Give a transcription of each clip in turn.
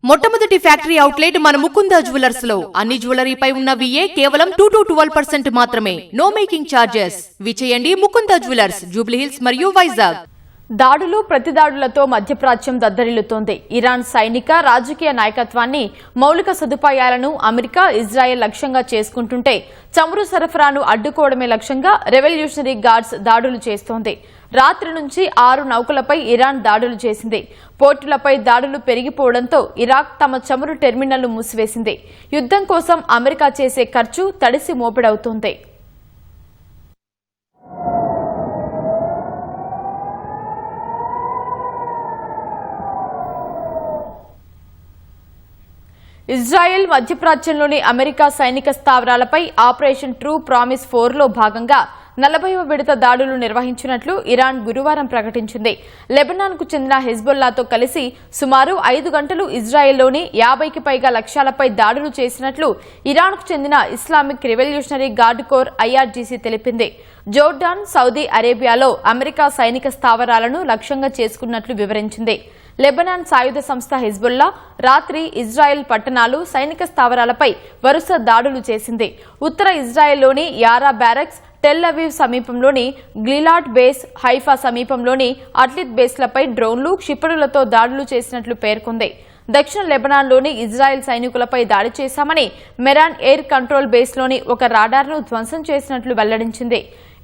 మొట్టమొదటి factory outlet మన Mukunda jewellers లో అన్ని జ్యువెలరీపై ఉన్న విఏ కేవలం 2 to 12% మాత్రమే. No making charges. విచేయండి ముకుంద జ్యువెలర్స్, జూబ్లీ హిల్స్ మరియు వైజాగ్. దాడులు ప్రతిదాడులతో మధ్యప్రాచ్యం దద్దరిల్లుతోంది. ఇరాన్ సైనిక రాజకీయ నాయకత్వాన్ని, మౌలిక సదుపాయాలను అమెరికా, ఇజ్రాయెల్ లక్ష్యంగా చేసుకుంటుంటే చమురు సరఫరాను అడ్డుకోవడమే లక్ష్యంగా రెవల్యూషనరీ గార్డ్స్ దాడులు చేస్తోంది. రాత్రి నుంచి 6 నౌకలపై ఇరాన్ దాడులు చేసింది. పోర్టులపై దాడులు పెరిగిపోవడంతో ఇరాక్ తమ చమురు టెర్మినల్ను మూసివేసింది. యుద్ధం కోసం అమెరికా చేసే ఖర్చు తడిసి మోపెడవుతోంది. ఇజ్రాయెల్ మధ్యప్రాచ్యంలోని అమెరికా సైనిక స్థావరాలపై ఆపరేషన్ ట్రూ ప్రామిస్ 4లో భాగంగా 40వ విడత దాడులు నిర్వహించినట్లు ఇరాన్ గురువారం ప్రకటించింది. లెబనాన్కు చెందిన హెజ్బొల్లాతో కలిసి సుమారు 5 గంటలు ఇజ్రాయెల్లోని 50కి పైగా లక్ష్యాలపై దాడులు చేసినట్లు ఇరాన్కు చెందిన Islamic revolutionary guard corps IRGC తెలిపింది. జోర్డాన్, సౌదీ అరేబియాలో అమెరికా సైనిక స్థావరాలను లక్ష్యంగా చేసుకున్నట్లు వివరించింది. లెబనాన్ సాయుధ సంస్థ హిజ్బుల్లా రాత్రి ఇజ్రాయెల్ పట్టణాలు, సైనిక స్థావరాలపై వరుస దాడులు చేసింది. ఉత్తర ఇజ్రాయెల్లోని యారా బ్యారక్స్, టెల్ అవీవ్ సమీపంలోని గ్లిలాడ్ బేస్, హైఫా సమీపంలోని అట్లిత్ బేస్లపై డ్రోన్లు, క్షిపణులతో దాడులు చేసినట్లు పేర్కొంది. దక్షిణ లెబనాన్లోని ఇజ్రాయెల్ సైనికులపై దాడి చేశామని మెరాన్ ఎయిర్ కంట్రోల్ బేస్లోని ఒక రాడార్ను ధ్వంసం చేసినట్లు వెల్లడించింది.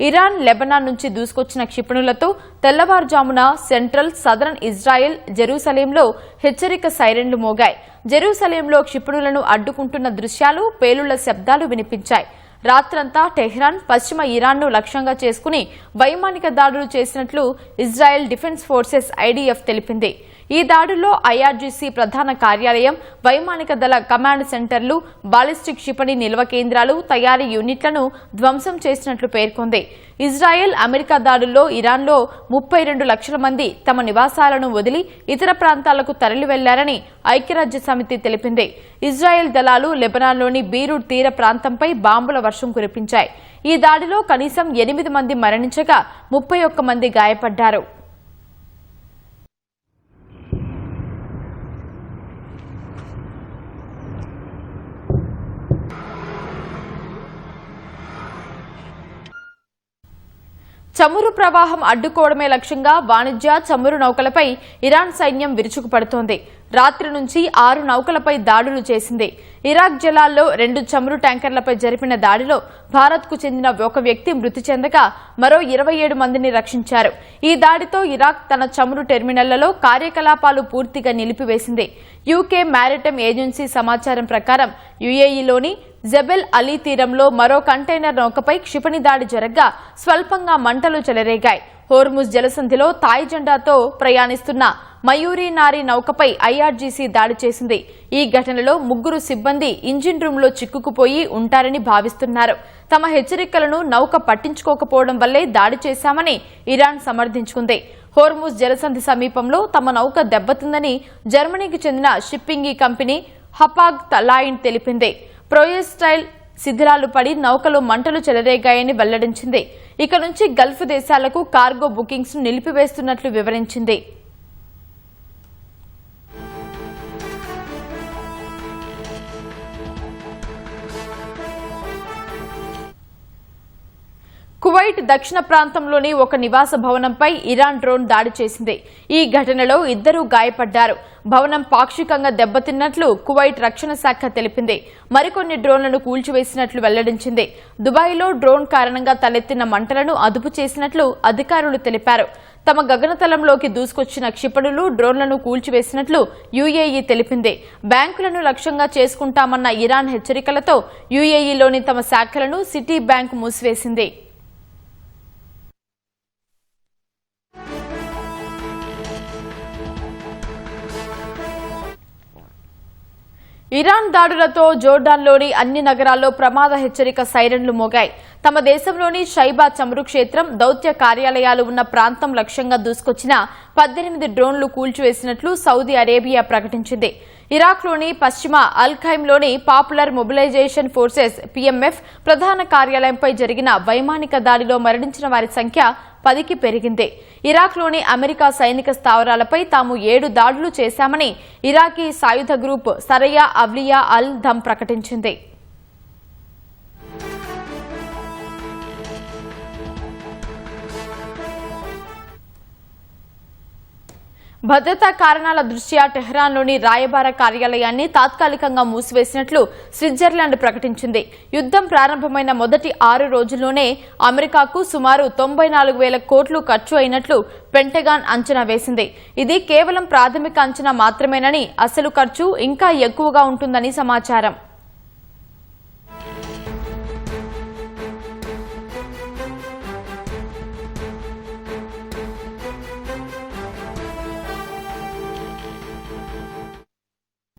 ఇరాన్ లెబనాన్ నుంచి దూసుకొచ్చిన క్షిపణులతో తెల్లవారుజామున సెంట్రల్, సదరన్ ఇజ్రాయెల్, జెరూసలేంలో హెచ్చరిక సైరన్లు మోగాయి. జెరూసలేంలో క్షిపణులను అడ్డుకుంటున్న దృశ్యాలు, పేలుళ్ల శబ్దాలు వినిపించాయి. రాత్రంతా టెహ్రాన్, పశ్చిమ ఇరాన్ను లక్ష్యంగా చేసుకుని వైమానిక దాడులు చేసినట్లు ఇజ్రాయెల్ డిఫెన్స్ ఫోర్సెస్ ఐడీఎఫ్ తెలిపింది. ఈ దాడుల్లో ఐఆర్జీసీ ప్రధాన కార్యాలయం, వైమానిక దళ కమాండ్ సెంటర్లు, బాలిస్టిక్ క్షిపణి నిల్వ కేంద్రాలు, తయారీ యూనిట్లను ధ్వంసం చేసినట్లు పేర్కొంది. ఇజ్రాయెల్, అమెరికా దాడుల్లో ఇరాన్లో 32 లక్షల మంది తమ నివాసాలను వదిలి ఇతర ప్రాంతాలకు తరలి వెళ్లారని ఐక్యరాజ్య సమితి తెలిపింది. ఇజ్రాయెల్ దళాలు లెబనాన్లోని బీరూట్ తీర ప్రాంతంపై బాంబుల వర్షం కురిపించాయి. ఈ దాడిలో కనీసం 8 మంది మరణించగా 31 మంది గాయపడ్డారు. చమురు ప్రవాహం అడ్డుకోవడమే లక్ష్యంగా వాణిజ్య చమురు నౌకలపై ఇరాన్ సైన్యం విరుచుకుపడుతోంది. రాత్రి నుంచి 6 నౌకలపై దాడులు చేసింది. ఇరాక్ జలాల్లో 2 చమురు ట్యాంకర్లపై జరిపిన దాడిలో భారత్కు చెందిన ఒక వ్యక్తి మృతి చెందగా మరో 27 మందిని రక్షించారు. ఈ దాడితో ఇరాక్ తన చమురు టెర్మినళ్లలో కార్యకలాపాలు పూర్తిగా నిలిపివేసింది. యూకే మ్యారిటైమ్ ఏజెన్సీ సమాచారం ప్రకారం యుఏఈలోని జబెల్ అలీ తీరంలో మరో కంటైనర్ నౌకపై క్షిపణి దాడి జరగ్గా స్వల్పంగా మంటలు చెలరేగాయి. హోర్ముజ్ జలసంధిలో తాయి జెండాతో ప్రయాణిస్తున్న మయూరి నారీ నౌకపై ఐఆర్జీసీ దాడి చేసింది. ఈ ఘటనలో 3 సిబ్బంది ఇంజిన్ రూంలో చిక్కుకుపోయి ఉంటారని భావిస్తున్నారు. తమ హెచ్చరికలను నౌక పట్టించుకోకపోవడం వల్లే దాడి చేశామని ఇరాన్ సమర్థించుకుంది. హోర్ముజ్ జలసంధి సమీపంలో తమ నౌక దెబ్బతిందని జర్మనీకి చెందిన షిప్పింగ్ కంపెనీ హపాగ్ తలాయిన్ తెలిపింది. ప్రోయెస్టైల్ శిథిలాలు పడి నౌకలో మంటలు చెలరేగాయని వెల్లడించింది. ఇక నుంచి గల్ఫ్ దేశాలకు కార్గో బుకింగ్స్ ను నిలిపివేస్తున్నట్లు వివరించింది. కువైట్ దక్షిణ ప్రాంతంలోని ఒక నివాస భవనంపై ఇరాన్ డ్రోన్ దాడి చేసింది. ఈ ఘటనలో 2 గాయపడ్డారు. భవనం పాక్షికంగా దెబ్బతిన్నట్లు కువైట్ రక్షణ శాఖ తెలిపింది. మరికొన్ని డ్రోన్లను కూల్చివేసినట్లు వెల్లడించింది. దుబాయ్లో డ్రోన్ కారణంగా తలెత్తిన మంటలను అదుపు చేసినట్లు అధికారులు తెలిపారు. తమ గగనతలంలోకి దూసుకొచ్చిన క్షిపణులు, డ్రోన్లను కూల్చివేసినట్లు యుఏఈ తెలిపింది. బ్యాంకులను లక్ష్యంగా చేసుకుంటామన్న ఇరాన్ హెచ్చరికలతో యుఏఈలోని తమ శాఖలను సిటీ బ్యాంక్ మూసివేసింది. ఇరాన్ దాడులతో జోర్డాన్లోని అన్ని నగరాల్లో ప్రమాద హెచ్చరిక సైరన్లు మోగాయి. తమ దేశంలోని షైబా చమురు క్షేత్రం, దౌత్య కార్యాలయాలు ఉన్న ప్రాంతం లక్ష్యంగా దూసుకొచ్చిన 18 డ్రోన్లు కూల్చివేసినట్లు సౌదీ అరేబియా ప్రకటించింది. ఇరాక్లోని పశ్చిమ అల్ ఖైమ్లోని పాపులర్ మొబిలైజేషన్ ఫోర్సెస్ PMF ప్రధాన కార్యాలయంపై జరిగిన వైమానిక దాడిలో మరణించిన వారి సంఖ్య 10కి పెరిగింది. ఇరాక్లోని అమెరికా సైనిక స్థావరాలపై తాము 7 దాడులు చేశామని ఇరాకీ సాయుధ గ్రూప్ సరయా అవ్లియా అల్ దమ్ ప్రకటించింది. భద్రతా కారణాల దృష్ట్యా టెహ్రాన్లోని రాయబార కార్యాలయాన్ని తాత్కాలికంగా మూసివేసినట్లు స్విట్జర్లాండ్ ప్రకటించింది. యుద్ధం ప్రారంభమైన మొదటి 6 రోజుల్లోనే అమెరికాకు సుమారు 94,000 కోట్లు ఖర్చు అయినట్లు పెంటగాన్ అంచనా వేసింది. ఇది కేవలం ప్రాథమిక అంచనా మాత్రమేనని, అసలు ఖర్చు ఇంకా ఎక్కువగా ఉంటుందని సమాచారం.